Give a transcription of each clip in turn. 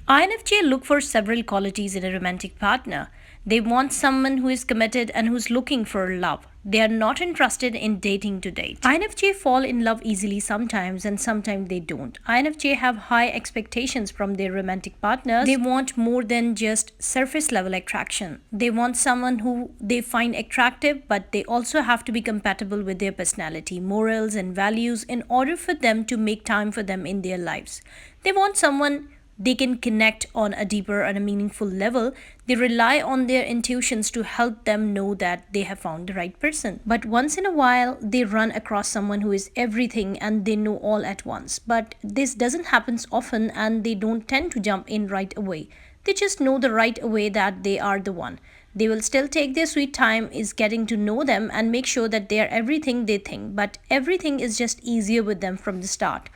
INFJ look for several qualities in a romantic partner. They want someone who is committed and who's looking for love. They are not interested in dating to date. INFJ fall in love easily sometimes and sometimes they don't. INFJ have high expectations from their romantic partners. They want more than just surface level attraction. They want someone who they find attractive, but they also have to be compatible with their personality, morals, and values in order for them to make time for them in their lives. They want someone they can connect on a deeper and a meaningful level. They rely on their intuitions to help them know that they have found the right person. But once in a while, they run across someone who is everything and they know all at once. But this doesn't happen often and they don't tend to jump in right away. They just know the right away that they are the one. They will still take their sweet time is getting to know them and make sure that they are everything they think. But everything is just easier with them from the start.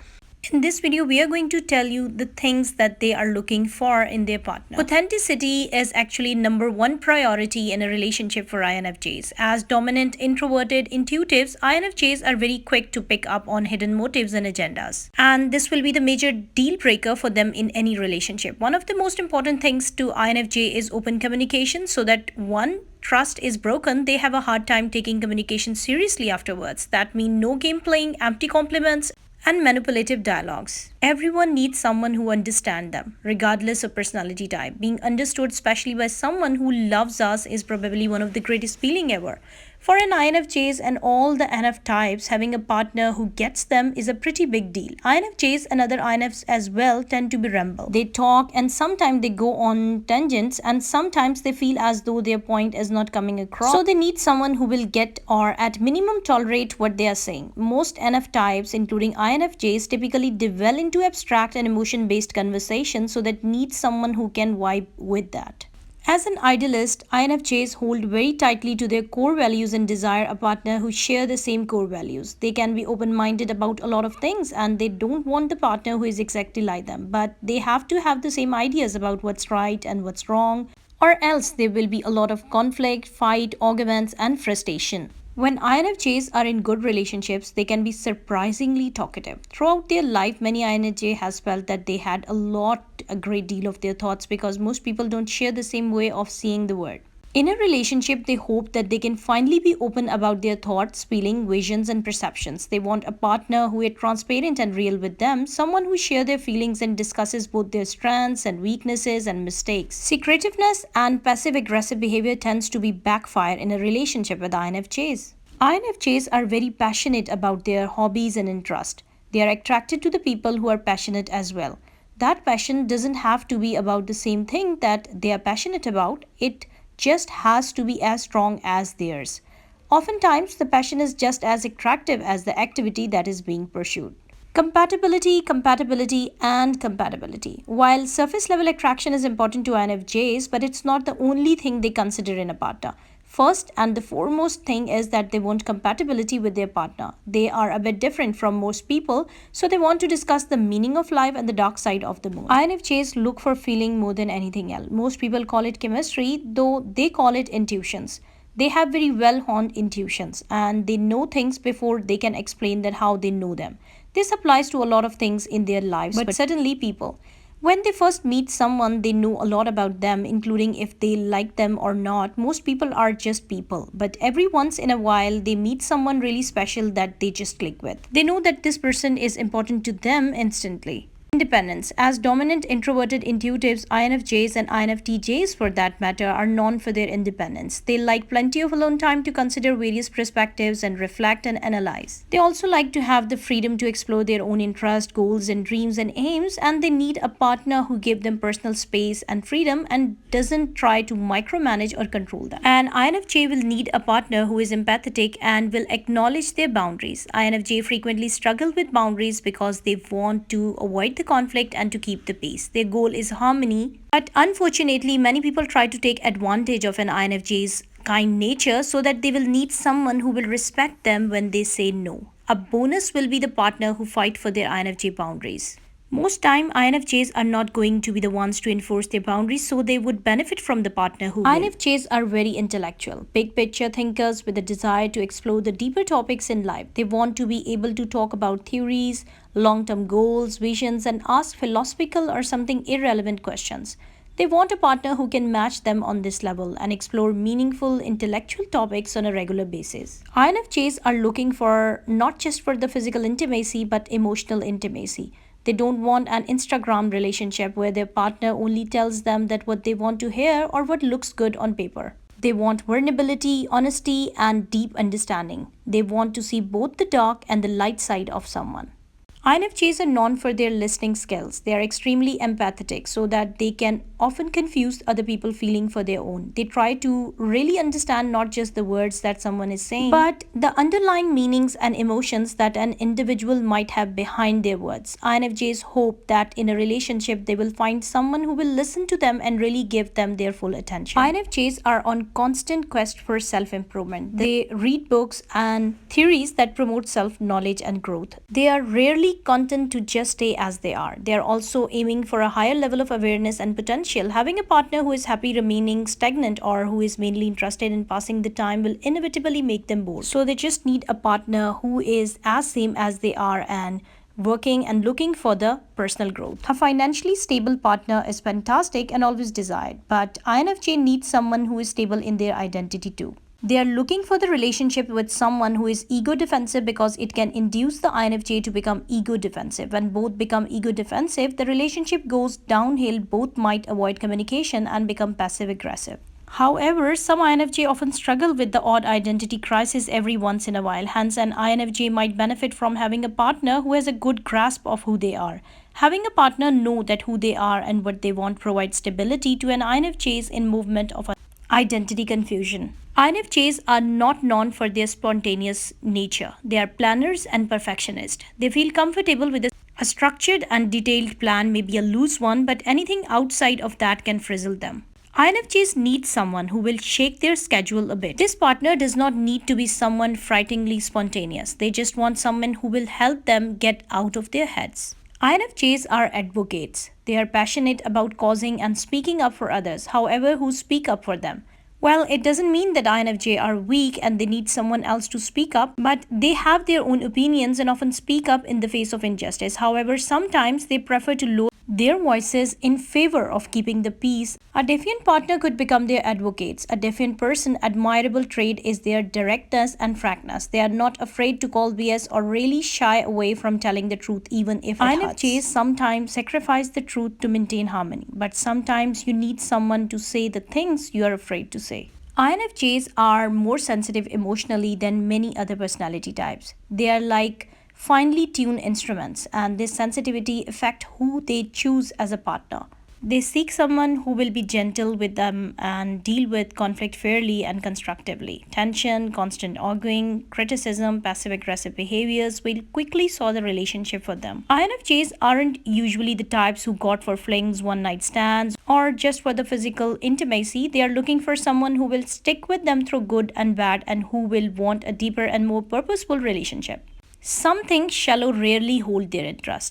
In this video, we are going to tell you the things that they are looking for in their partner. Authenticity is actually number one priority in a relationship for INFJs. As dominant, introverted, intuitives, INFJs are very quick to pick up on hidden motives and agendas. And this will be the major deal breaker for them in any relationship. One of the most important things to INFJ is open communication so that one, trust is broken, they have a hard time taking communication seriously afterwards. That means no game playing, empty compliments, and manipulative dialogues. Everyone needs someone who understands them, regardless of personality type. Being understood, especially by someone who loves us, is probably one of the greatest feeling ever. For an INFJs and all the NF types, having a partner who gets them is a pretty big deal. INFJs and other INFs as well tend to be ramble. They talk and sometimes they go on tangents and sometimes they feel as though their point is not coming across. So they need someone who will get or at minimum tolerate what they are saying. Most NF types, including INFJs, typically delve into abstract and emotion-based conversation, so that needs someone who can vibe with that. As an idealist, INFJs hold very tightly to their core values and desire a partner who share the same core values. They can be open-minded about a lot of things and they don't want the partner who is exactly like them, but they have to have the same ideas about what's right and what's wrong, or else there will be a lot of conflict, fight, arguments, and frustration. When INFJs are in good relationships, they can be surprisingly talkative. Throughout their life, many INFJ has felt that they had a great deal of their thoughts because most people don't share the same way of seeing the world. In a relationship, they hope that they can finally be open about their thoughts, feelings, visions, and perceptions. They want a partner who is transparent and real with them, someone who shares their feelings and discusses both their strengths and weaknesses and mistakes. Secretiveness and passive-aggressive behavior tends to be backfire in a relationship with INFJs. INFJs are very passionate about their hobbies and interests. They are attracted to the people who are passionate as well. That passion doesn't have to be about the same thing that they are passionate about. It just has to be as strong as theirs. Oftentimes, the passion is just as attractive as the activity that is being pursued. Compatibility, and compatibility. While surface level attraction is important to INFJs, but it's not the only thing they consider in a partner. First and the foremost thing is that they want compatibility with their partner. They are a bit different from most people, so they want to discuss the meaning of life and the dark side of the moon. INFJs look for feeling more than anything else. Most people call it chemistry, though they call it intuitions. They have very well-honed intuitions and they know things before they can explain that how they know them. This applies to a lot of things in their lives, but certainly people. When they first meet someone, they know a lot about them, including if they like them or not. Most people are just people, but every once in a while, they meet someone really special that they just click with. They know that this person is important to them instantly. Independence. As dominant introverted intuitives, INFJs and INFTJs for that matter are known for their independence. They like plenty of alone time to consider various perspectives and reflect and analyze. They also like to have the freedom to explore their own interests, goals and dreams and aims, and they need a partner who gives them personal space and freedom and doesn't try to micromanage or control them. An INFJ will need a partner who is empathetic and will acknowledge their boundaries. INFJ frequently struggle with boundaries because they want to avoid the conflict and to keep the peace. Their goal is harmony, but unfortunately many people try to take advantage of an INFJ's kind nature so that they will need someone who will respect them when they say no. A bonus will be the partner who fight for their INFJ boundaries. Most time, INFJs are not going to be the ones to enforce their boundaries, so they would benefit from the partner who will. INFJs are very intellectual, big picture thinkers with a desire to explore the deeper topics in life. They want to be able to talk about theories, long term goals, visions, and ask philosophical or something irrelevant questions. They want a partner who can match them on this level and explore meaningful intellectual topics on a regular basis. INFJs are looking for not just for the physical intimacy but emotional intimacy. They don't want an Instagram relationship where their partner only tells them that what they want to hear or what looks good on paper. They want vulnerability, honesty, and deep understanding. They want to see both the dark and the light side of someone. INFJs are known for their listening skills. They are extremely empathetic so that they can often confuse other people feeling for their own. They try to really understand not just the words that someone is saying, but the underlying meanings and emotions that an individual might have behind their words. INFJs hope that in a relationship they will find someone who will listen to them and really give them their full attention. INFJs are on constant quest for self-improvement. They read books and theories that promote self-knowledge and growth. They are rarely content to just stay as they are. They are also aiming for a higher level of awareness and potential. Having a partner who is happy remaining stagnant or who is mainly interested in passing the time will inevitably make them bored. So they just need a partner who is as same as they are and working and looking for the personal growth. A financially stable partner is fantastic and always desired, but INFJ needs someone who is stable in their identity too. They are looking for the relationship with someone who is ego defensive because it can induce the INFJ to become ego defensive. When both become ego defensive, the relationship goes downhill. Both might avoid communication and become passive aggressive. However, some INFJ often struggle with the odd identity crisis every once in a while. Hence, an INFJ might benefit from having a partner who has a good grasp of who they are. Having a partner know that who they are and what they want provides stability to an INFJ's in movement of identity confusion. INFJs are not known for their spontaneous nature. They are planners and perfectionists. They feel comfortable with a structured and detailed plan, maybe a loose one, but anything outside of that can frizzle them. INFJs need someone who will shake their schedule a bit. This partner does not need to be someone frighteningly spontaneous. They just want someone who will help them get out of their heads. INFJs are advocates. They are passionate about causing and speaking up for others, however, who speak up for them. Well, it doesn't mean that INFJ are weak and they need someone else to speak up, but they have their own opinions and often speak up in the face of injustice. However, sometimes they prefer to lower their voices in favor of keeping the peace. A defiant partner could become their advocates. A defiant person's admirable trait is their directness and frankness. They are not afraid to call BS or really shy away from telling the truth even if it hurts. INFJs sometimes sacrifice the truth to maintain harmony, but sometimes you need someone to say the things you are afraid to say. INFJs are more sensitive emotionally than many other personality types. They are like finely tuned instruments, and this sensitivity affects who they choose as a partner. They seek someone who will be gentle with them and deal with conflict fairly and constructively. Tension, constant arguing, criticism, passive aggressive behaviors will quickly sour the relationship for them. INFJs aren't usually the types who go for flings, one night stands, or just for the physical intimacy. They are looking for someone who will stick with them through good and bad and who will want a deeper and more purposeful relationship. Something shallow rarely hold their interest.